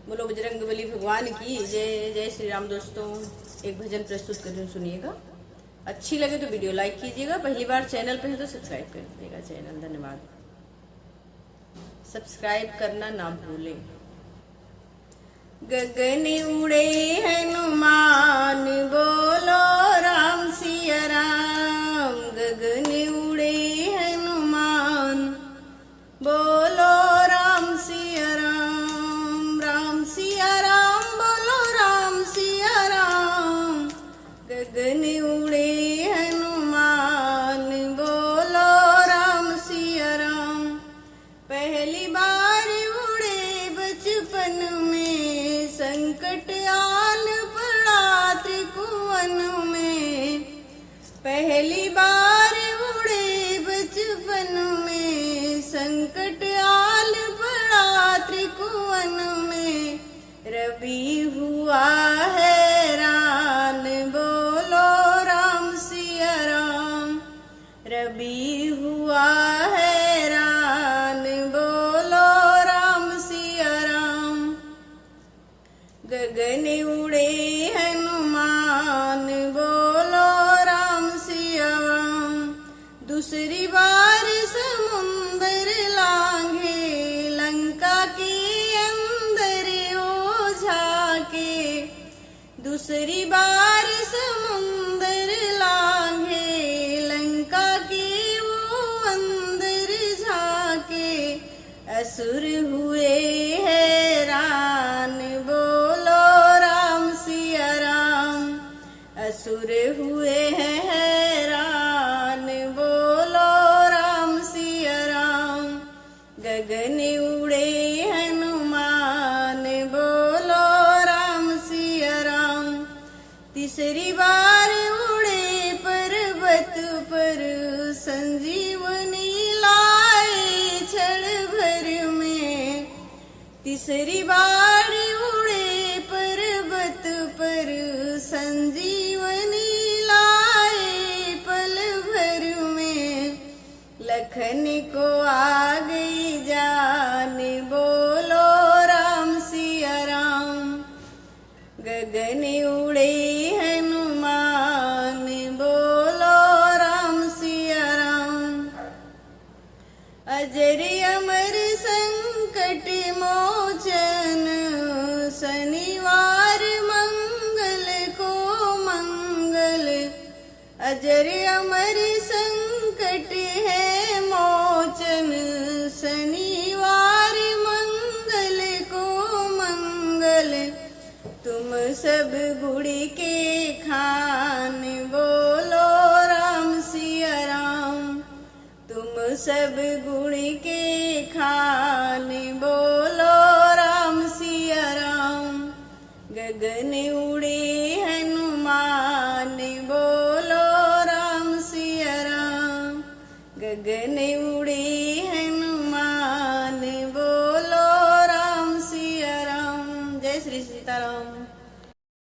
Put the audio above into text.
बोलो बजरंगबली भगवान की जय। जय श्री राम। दोस्तों एक भजन प्रस्तुत कर रही हूँ, सुनिएगा। अच्छी लगे तो वीडियो लाइक कीजिएगा। पहली बार चैनल पे है तो सब्सक्राइब कर दीजिएगा चैनल। धन्यवाद। सब्सक्राइब करना ना भूलें। गगन उड़े हनुमान बोलो राम सिया राम। गगन उड़े हनुमान बोलो राम सिया राम। राम सिया राम बोलो राम सिया राम। गगन उड़े हनुमान बोलो राम सिया राम। पहली बार उड़े बचपन में, संकट आन पड़ा त्रिभुवन में। पहली बार उड़े बचपन में, संकट आन पड़ा त्रिभुवन में। रवि हुआ हैरान बोलो राम सिया राम। रवि हुआ हैरान बोलो राम सिया राम। गगन उड़े हनुमान बोलो राम सिया राम। दूसरी बार समुंदर लांघे, लंका के अंदर ओझा के। दूसरी बार समुंदर लांघे, लंका के वो अंदर झाके। असुर हुए हैरान बोलो राम सिया राम। असुर हुए हैं हैरान बोलो राम सिया राम। गगन उड़े हनुमान बोलो राम सिया राम। तीसरी बार उड़े पर्वत पर, संजीवनी लाए क्षण भर में। तीसरी बार उड़े पर्वत पर, संजीवनी लाए पल भर में। लखन को आ गई जान बोलो राम सिया राम। गगन उड़े हनुमान बोलो राम सिया राम। अजर अमर संकट मोचन, शनिवार मंगल को मंगल। अजर अमर संकट है मोचन, शनिवार मंगल को मंगल। तुम सब गुड़ के खान बोलो राम सिया राम। तुम सब गुड़ के खान बोलो राम सिया राम। गगन उड़े हनुमान बोलो राम सिया राम। गगन उड़े